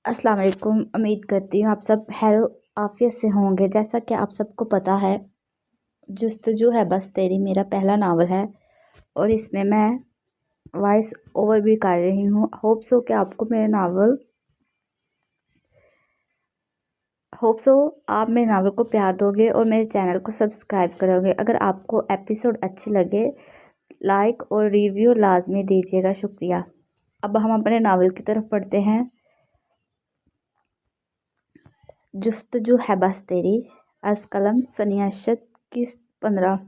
अस्सलाम वालेकुम। उम्मीद करती हूँ आप सब खैर आफियत से होंगे। जैसा कि आप सबको पता है, जुस्तजू है बस तेरी मेरा पहला नावल है और इसमें मैं वॉइस ओवर भी कर रही हूँ। होप सो आप मेरे नावल को प्यार दोगे और मेरे चैनल को सब्सक्राइब करोगे। अगर आपको एपिसोड अच्छे लगे, लाइक और रिव्यू लाजमी दीजिएगा। शुक्रिया। अब हम अपने नावल की तरफ पढ़ते हैं। जुस्तजू है बस तेरी, अज कलम सनियाशत की 15।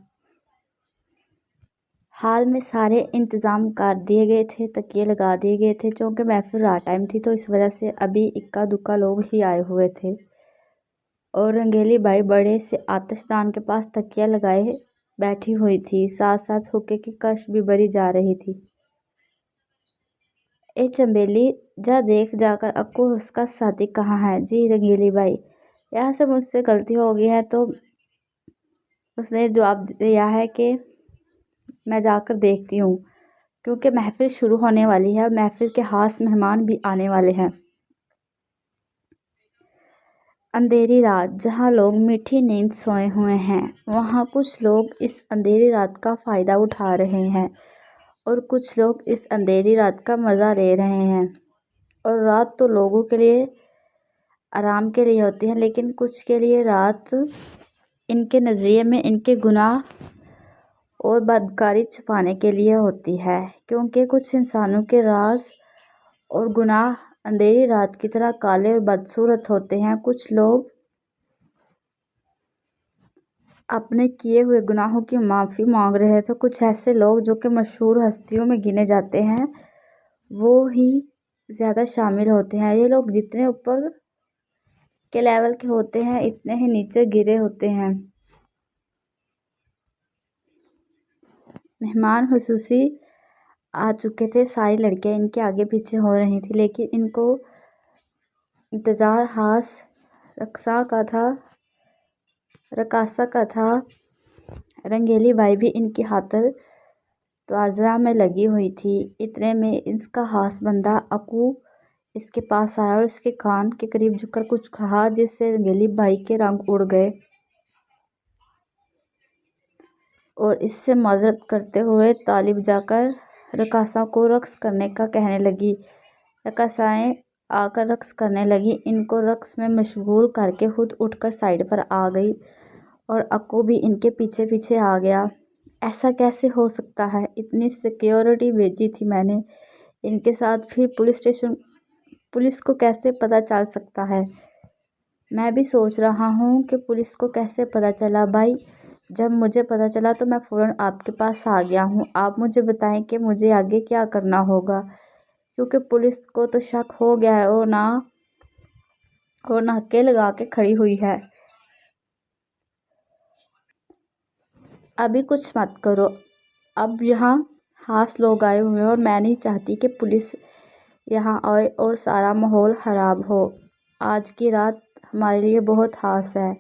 हाल में सारे इंतज़ाम कर दिए गए थे, तकिए लगा दिए गए थे। चूँकि महफिल रात टाइम थी तो इस वजह से अभी इक्का दुक्का लोग ही आए हुए थे और रंगेली बाई बड़े से आतिशदान के पास तकिया लगाए बैठी हुई थी। साथ साथ हुक्के की कश भी भरी जा रही थी। ए चंबेली, जा देख जाकर अक्कू उसका साथी कहाँ है। जी रंगीली बाई, यहाँ से मुझसे गलती हो गई है। तो उसने जवाब दिया है कि मैं जाकर देखती हूँ, क्योंकि महफिल शुरू होने वाली है और महफिल के खास मेहमान भी आने वाले हैं। अंधेरी रात, जहाँ लोग मीठी नींद सोए हुए हैं, वहाँ कुछ लोग इस अंधेरी रात का फ़ायदा उठा रहे हैं और कुछ लोग इस अंधेरी रात का मज़ा ले रहे हैं। और रात तो लोगों के लिए आराम के लिए होती है, लेकिन कुछ के लिए रात इनके नज़रिए में इनके गुनाह और बदकारी छुपाने के लिए होती है, क्योंकि कुछ इंसानों के राज और गुनाह अंधेरी रात की तरह काले और बदसूरत होते हैं। कुछ लोग अपने किए हुए गुनाहों की माफ़ी मांग रहे थे। कुछ ऐसे लोग जो कि मशहूर हस्तियों में गिने जाते हैं, वो ही ज़्यादा शामिल होते हैं। ये लोग जितने ऊपर के लेवल के होते हैं, इतने ही नीचे गिरे होते हैं। मेहमान हुसूसी आ चुके थे। सारी लड़कियां इनके आगे पीछे हो रही थी, लेकिन इनको इंतज़ार हास रकासा का था। रंगेली बाई भी इनकी खातिर तवाज़ा में लगी हुई थी। इतने में इसका खास बंदा अक्कू इसके पास आया और इसके कान के करीब झुककर कुछ कहा, जिससे रंगेली बाई के रंग उड़ गए और इससे माजरत करते हुए तालिब जाकर रकासा को रक्स करने का कहने लगी। रकासाएँ आकर रक्स करने लगी। इनको रक्स में मशगूल करके खुद उठकर साइड पर आ गई और अक्कू भी इनके पीछे पीछे आ गया। ऐसा कैसे हो सकता है? इतनी सिक्योरिटी भेजी थी मैंने इनके साथ, फिर पुलिस को कैसे पता चल सकता है? मैं भी सोच रहा हूँ कि पुलिस को कैसे पता चला। भाई, जब मुझे पता चला तो मैं फ़ौरन आपके पास आ गया हूँ। आप मुझे बताएं कि मुझे आगे क्या करना होगा, क्योंकि पुलिस को तो शक हो गया है और नाके लगा के खड़ी हुई है। अभी कुछ मत करो। अब यहाँ खास लोग आए हुए हैं और मैं नहीं चाहती कि पुलिस यहाँ आए और सारा माहौल ख़राब हो। आज की रात हमारे लिए बहुत खास है।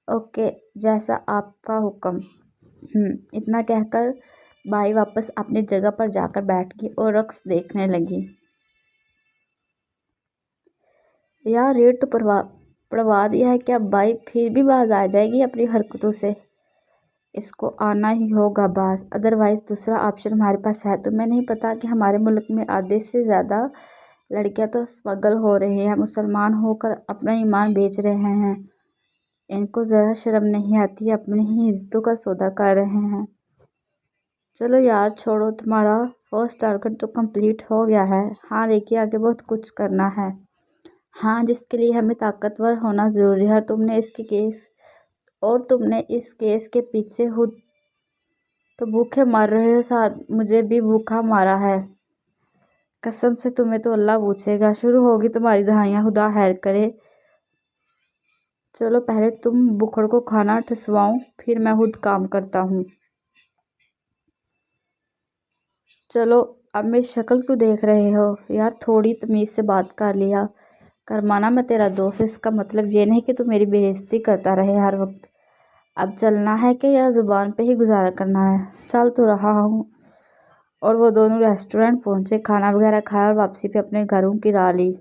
ओके, जैसा आपका हुक्म। इतना कहकर बाई वापस अपनी जगह पर जाकर बैठ गई और रक्स देखने लगी। यार, रेट तो पड़वा दिया है, क्या बाई फिर भी बाज आ जाएगी अपनी हरकतों से? इसको आना ही होगा बाज, अदरवाइज़ दूसरा ऑप्शन हमारे पास है। तुम्हें नहीं पता कि हमारे मुल्क में आधे से ज़्यादा लड़कियां तो स्मगल हो रही हैं, मुसलमान होकर अपना ईमान बेच रहे हैं। इनको ज़रा शर्म नहीं आती, अपनी ही इज्जतों का सौदा कर रहे हैं। चलो यार छोड़ो, तुम्हारा फर्स्ट टारगेट तो कंप्लीट हो गया है। हाँ, देखिए आगे बहुत कुछ करना है। हाँ, जिसके लिए हमें ताकतवर होना ज़रूरी है। तुमने इस केस के पीछे खुद तो भूखे मर रहे हो, साथ मुझे भी भूखा मारा है। कसम से तुम्हें तो अल्लाह पूछेगा। शुरू होगी तुम्हारी दहाइयाँ, खुदा खैर करे। चलो पहले तुम बुखड़ को खाना ठसवाऊं, फिर मैं खुद काम करता हूँ। चलो, अब मेरी शक्ल क्यों देख रहे हो यार? थोड़ी तमीज़ से बात कर लिया कर। माना मैं तेरा दोस्त, इसका मतलब ये नहीं कि तू मेरी बेइज्जती करता रहे हर वक्त। अब चलना है कि या ज़ुबान पे ही गुजारा करना है? चल तो रहा हूँ। और वो दोनों रेस्टोरेंट पहुँचे, खाना वगैरह खाया और वापसी पे अपने घरों की राह ली।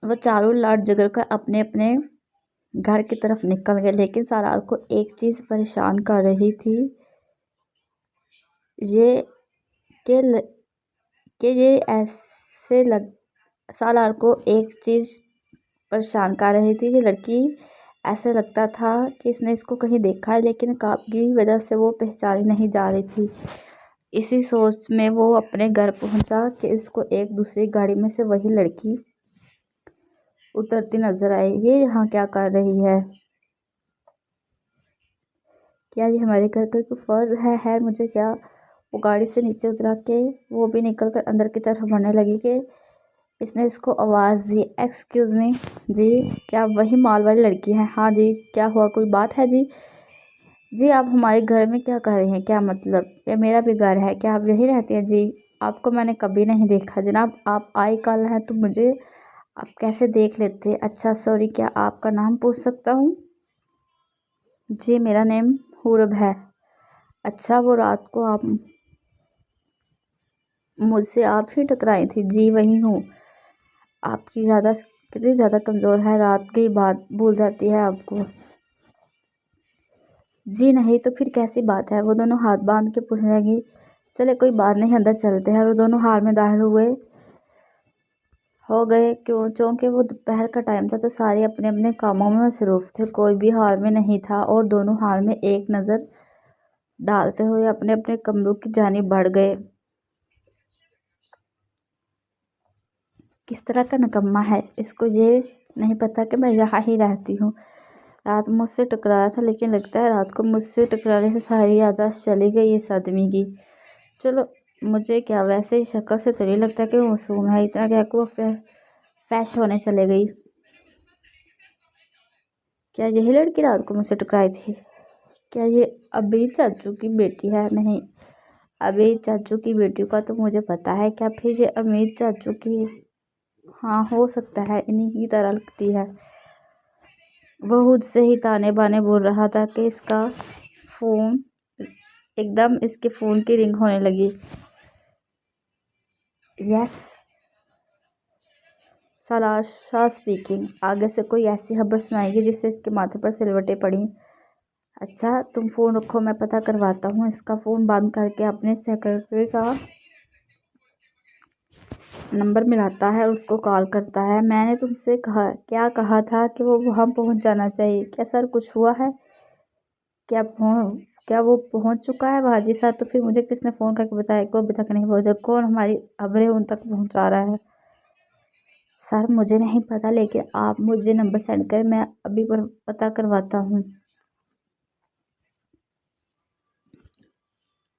وہ چاروں لاٹ جگر کر اپنے اپنے گھر کی طرف نکل گئے، لیکن سالار کو ایک چیز پریشان کر رہی تھی، یہ کہ یہ ایسے سالار کو ایک چیز پریشان کر رہی تھی، یہ لڑکی ایسے لگتا تھا کہ اس نے اس کو کہیں دیکھا ہے، لیکن نقاب کی وجہ سے وہ پہچانی نہیں جا رہی تھی۔ اسی سوچ میں وہ اپنے گھر پہنچا کہ اس کو ایک دوسری گاڑی میں سے وہی لڑکی اترتی نظر آئی۔ یہ یہاں کیا کر رہی ہے؟ کیا یہ ہمارے گھر کا کوئی فرد ہے؟ خیر مجھے کیا؟ وہ گاڑی سے نیچے اترا کہ وہ بھی نکل کر اندر کی طرف بڑھنے لگی کہ اس نے اس کو آواز دی، ایکسکیوز می جی، کیا وہی مال والی لڑکی ہے؟ ہاں جی، کیا ہوا، کوئی بات ہے جی؟ جی آپ ہمارے گھر میں کیا کر رہی ہیں؟ کیا مطلب؟ یہ میرا بھی گھر ہے، کیا آپ یہی رہتی ہیں؟ جی آپ کو میں نے کبھی نہیں دیکھا جناب، آپ آئی کل ہیں تو مجھے آپ کیسے دیکھ لیتے؟ اچھا سوری، کیا آپ کا نام پوچھ سکتا ہوں؟ جی میرا نام حورب ہے۔ اچھا وہ رات کو آپ مجھ سے آپ ہی ٹکرائی تھی؟ جی وہی ہوں۔ آپ کی کتنی زیادہ کمزور ہے، رات کی بات بھول جاتی ہے آپ کو؟ جی نہیں تو پھر کیسی بات ہے؟ وہ دونوں ہاتھ باندھ کے پوچھنے لگی۔ چلے کوئی بات نہیں، اندر چلتے ہیں۔ وہ دونوں ہال میں داخل ہو گئے چونکہ وہ دوپہر کا ٹائم تھا تو سارے اپنے اپنے کاموں میں مصروف تھے، کوئی بھی ہال میں نہیں تھا، اور دونوں ہال میں ایک نظر ڈالتے ہوئے اپنے اپنے کمروں کی جانب بڑھ گئے۔ کس طرح کا نکما ہے، اس کو یہ نہیں پتا کہ میں یہاں ہی رہتی ہوں۔ رات مجھ سے ٹکرایا تھا، لیکن لگتا ہے رات کو مجھ سے ٹکرانے سے ساری یادداشت چلی گئی اس آدمی کی۔ چلو مجھے کیا، ویسے ہی شکل سے تو نہیں لگتا کہ وہ معصوم ہے، اتنا کہہ کے وہ فریش ہونے چلے گئی۔ کیا یہی لڑکی رات کو مجھ سے ٹکرائی تھی؟ کیا یہ عبید چاچو کی بیٹی ہے؟ نہیں، عبید چاچو کی بیٹی کا تو مجھے پتا ہے، کیا پھر یہ عبید چاچو کی؟ ہاں ہو سکتا ہے، انہی کی طرح لگتی ہے۔ وہ خود سے ہی تانے بانے بول رہا تھا کہ اس کا فون ایک دم اس کے فون کی رنگ ہونے لگی۔ یس سالار شاہ اسپیکنگ۔ آگے سے کوئی ایسی خبر سنائی گی جس سے اس کے ماتھے پر سلوٹیں پڑیں۔ اچھا تم فون رکھو، میں پتہ کرواتا ہوں۔ اس کا فون بند کر کے اپنے سیکرٹری کا نمبر ملاتا ہے اور اس کو کال کرتا ہے۔ میں نے تم سے کیا کہا تھا کہ وہ وہاں پہنچ جانا چاہیے؟ کیا سر کچھ ہوا ہے؟ کیا وہ پہنچ چکا ہے وہاں؟ جی سر، تو پھر مجھے کس نے فون کر کے بتایا کہ وہ ابھی تک نہیں پہنچا؟ کون ہماری خبریں ان تک پہنچا رہا ہے؟ سر مجھے نہیں پتا، لیکن آپ مجھے نمبر سینڈ کریں، میں ابھی پتہ کرواتا ہوں۔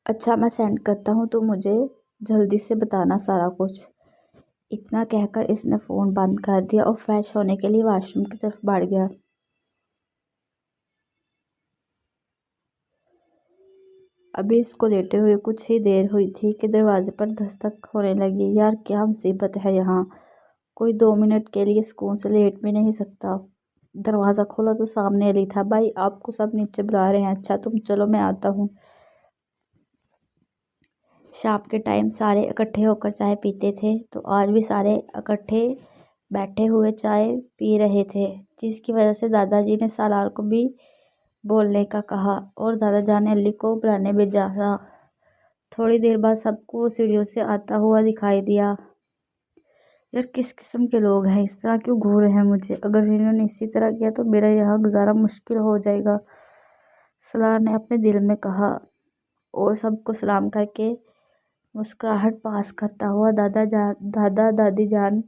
اچھا میں سینڈ کرتا ہوں، تو مجھے جلدی سے بتانا سارا کچھ۔ اتنا کہہ کر اس نے فون بند کر دیا اور فریش ہونے کے لیے واش روم کی طرف بڑھ گیا۔ ابھی اس کو لیٹے ہوئے کچھ ہی دیر ہوئی تھی کہ دروازے پر دستک ہونے لگی۔ یار کیا مصیبت ہے یہاں، کوئی 2 منٹ کے لیے سکون سے لیٹ بھی نہیں سکتا۔ دروازہ کھولا تو سامنے علی تھا۔ بھائی آپ کو سب نیچے بلا رہے ہیں۔ اچھا تم چلو میں آتا ہوں۔ شام کے ٹائم سارے اکٹھے ہو کر چائے پیتے تھے، تو آج بھی سارے اکٹھے بیٹھے ہوئے چائے پی رہے تھے، جس کی وجہ سے دادا جی نے سالار کو بھی بولنے کا کہا اور دادا جان نے علی کو بلانے بھیجا تھا۔ تھوڑی دیر بعد سب کو وہ سیڑھیوں سے آتا ہوا دکھائی دیا۔ یار کس قسم کے لوگ ہیں، اس طرح کیوں گھور رہے ہیں مجھے؟ اگر انہوں نے اسی طرح کیا تو میرا یہاں گزارا مشکل ہو جائے گا، سالار نے اپنے دل میں کہا، اور سب کو سلام کر کے مسکراہٹ پاس کرتا ہوا دادا دادی جان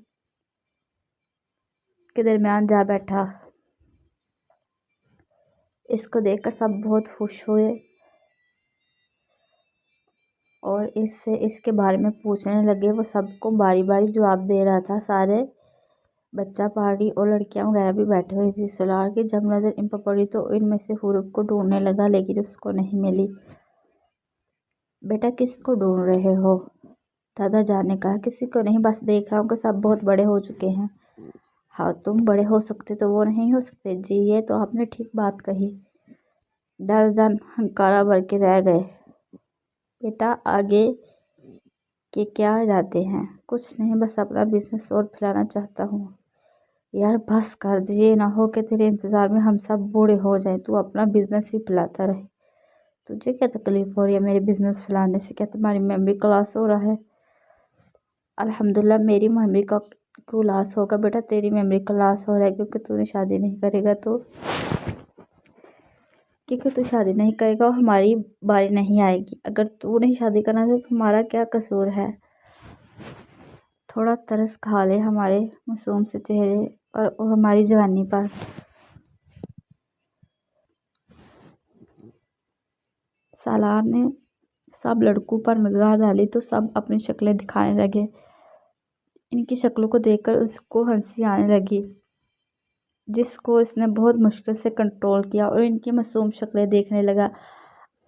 کے درمیان جا بیٹھا۔ اس کو دیکھ کر سب بہت خوش ہوئے اور اس سے اس کے بارے میں پوچھنے لگے۔ وہ سب کو باری باری جواب دے رہا تھا۔ سارے بچہ پارٹی اور لڑکیاں وغیرہ بھی بیٹھے ہوئے تھے۔ سالار کی جب نظر ان پر پڑی تو ان میں سے حورب کو ڈھونڈنے لگا، لیکن اس کو نہیں ملی۔ بیٹا کس کو ڈھونڈ رہے ہو؟ دادا جان نے کہا۔ کسی کو نہیں، بس دیکھ رہا ہوں کہ سب بہت بڑے ہو چکے ہیں۔ ہاں تم بڑے ہو سکتے تو وہ نہیں ہو سکتے؟ جی یہ تو آپ نے ٹھیک بات کہی۔ دادا جان ہنکارا بھر کے رہ گئے۔ بیٹا آگے کے کیا ارادے ہیں؟ کچھ نہیں، بس اپنا بزنس اور پھیلانا چاہتا ہوں۔ यार बस कर दे, ये ना हो कि तेरे इंतज़ार में हम सब बूढ़े हो जाएं, तू अपना बिजनेस ही फैलाता रहे। तुझे क्या तकलीफ हो रही है मेरे बिजनेस फैलाने से? क्या तुम्हारी मेमोरी का लॉस हो रहा है? अल्हम्दुलिल्लाह मेरी मेमोरी का क्यों लॉस होगा बेटा? तेरी मेमोरी का लॉस हो रहा है क्योंकि तूने शादी नहीं करेगा तो, क्योंकि तू शादी नहीं करेगा और हमारी बारी नहीं आएगी। अगर तू नहीं शादी करना तो हमारा क्या कसूर है? थोड़ा तरस खा ले हमारे मासूम से चेहरे और हमारी जवानी पर। सालार ने सब लड़कों पर निगाह डाली तो सब अपनी शक्लें दिखाने लगे। इनकी शक्लों को देखकर उसको हंसी आने लगी, जिसको इसने बहुत मुश्किल से कंट्रोल किया, और इनकी मासूम शक्लें देखने लगा।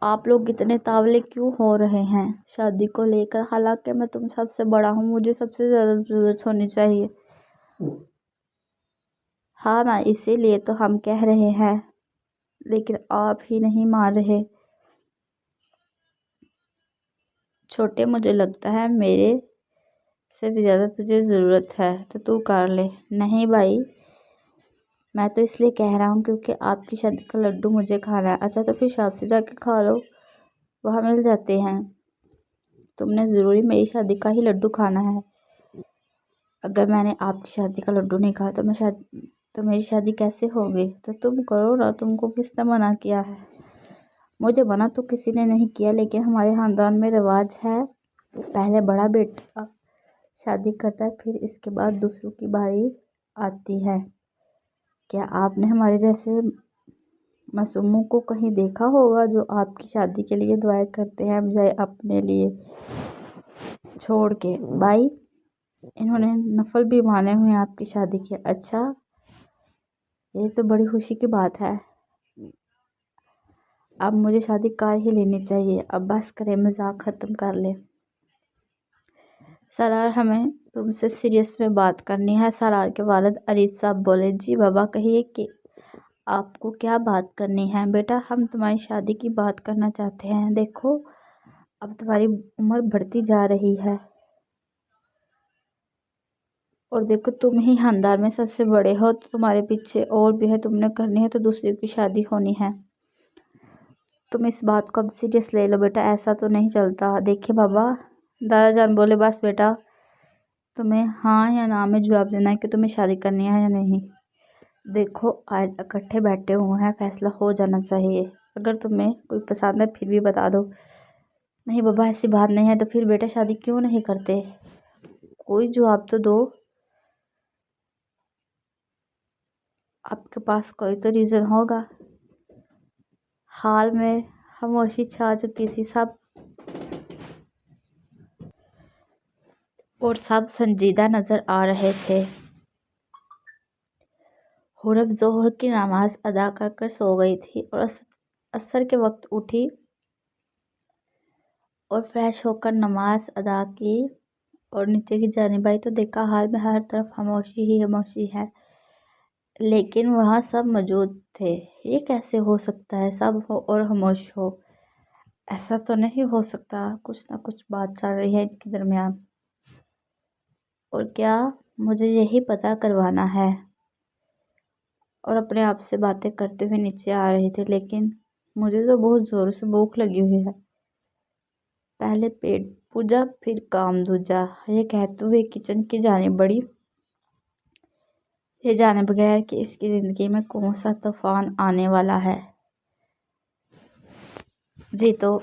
आप लोग इतने तावले क्यों हो रहे हैं शादी को लेकर? हालांकि मैं तुम सबसे बड़ा हूँ, मुझे सबसे ज़्यादा ज़रूरत होनी चाहिए। हाँ ना, इसीलिए तो हम कह रहे हैं, लेकिन आप ही नहीं मान रहे। छोटे, मुझे लगता है मेरे से भी ज़्यादा तुझे ज़रूरत है तो तू कर ले। नहीं भाई, मैं तो इसलिए कह रहा हूँ क्योंकि आपकी शादी का लड्डू मुझे खाना है। अच्छा तो फिर शॉप से जाके खा लो, वहाँ मिल जाते हैं। तुमने ज़रूरी मेरी शादी का ही लड्डू खाना है? अगर मैंने आपकी शादी का लड्डू नहीं खाया तो मेरी शादी कैसे होगी? तो तुम करो ना, तुमको किसने मना किया है? मुझे मना तो किसी ने नहीं किया, लेकिन हमारे खानदान में रिवाज है, पहले बड़ा बेटा शादी करता है, फिर इसके बाद दूसरों की बारी आती है। क्या आपने हमारे जैसे मासूमों को कहीं देखा होगा जो आपकी शादी के लिए दुआएं करते हैं बजाय अपने लिए छोड़ के? भाई, इन्होंने नफल भी माने हुए हैं आपकी शादी के। अच्छा, ये तो बड़ी खुशी की बात है। अब मुझे शादी कर ही लेनी चाहिए। अब बस करें, मजाक ख़त्म कर ले। सालार, हमें तुमसे सीरियस में बात करनी है। सालार के वालिद अरीज साहब बोले। जी बाबा, कहिए कि आपको क्या बात करनी है? बेटा, हम तुम्हारी शादी की बात करना चाहते हैं। देखो, अब तुम्हारी उम्र बढ़ती जा रही है, और देखो तुम ही खानदान में सबसे बड़े हो, तो तुम्हारे पीछे और भी है, तुमने करनी है तो दूसरी की शादी होनी है। तुम इस बात को अब सीरियस ले लो बेटा, ऐसा तो नहीं चलता। देखिए बाबा, दादा जान बोले, बस बेटा, तुम्हें हाँ या ना में जवाब देना है कि तुम्हें शादी करनी है या नहीं। देखो, आज इकट्ठे बैठे हुए हैं, फैसला हो जाना चाहिए। अगर तुम्हें कोई पसंद है फिर भी बता दो। नहीं बाबा, ऐसी बात नहीं है। तो फिर बेटा शादी क्यों नहीं करते? कोई जवाब तो दो, आपके पास कोई तो रीज़न होगा। हाल में खामोशी छा चुकी थी, सब संजीदा नजर आ रहे थे। हुरब जोहर की नमाज अदा कर कर सो गई थी और असर के वक्त उठी और फ्रेश होकर नमाज अदा की और नीचे की जानिब आई तो देखा हाल में हर तरफ खामोशी ही खामोशी है, लेकिन वहाँ सब मौजूद थे। ये कैसे हो सकता है, सब हो और खामोश हो? ऐसा तो नहीं हो सकता, कुछ ना कुछ बात चल रही है इनके दरमियान। और क्या, मुझे यही पता करवाना है। और अपने आप से बातें करते हुए नीचे आ रहे थे, लेकिन मुझे तो बहुत ज़ोर से भूख लगी हुई है। पहले पेट पूजा फिर काम दूजा, ये कहते हुए किचन की जानिब बढ़ी, ये जाने बगैर कि इसकी ज़िंदगी में कौन सा तूफान आने वाला है। जी, तो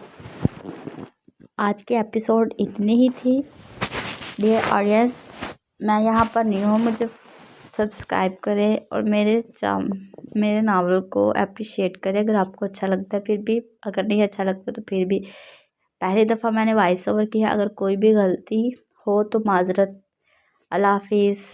आज के एपिसोड इतनी ही थी डियर ऑडियंस। मैं यहाँ पर न्यू हूँ, मुझे सब्सक्राइब करें और मेरे नावल को अप्रिशिएट करें अगर आपको अच्छा लगता है। फिर भी अगर नहीं अच्छा लगता तो फिर भी, पहली दफ़ा मैंने वॉइस ओवर किया, अगर कोई भी गलती हो तो माजरत। अल्लाह हाफिज़।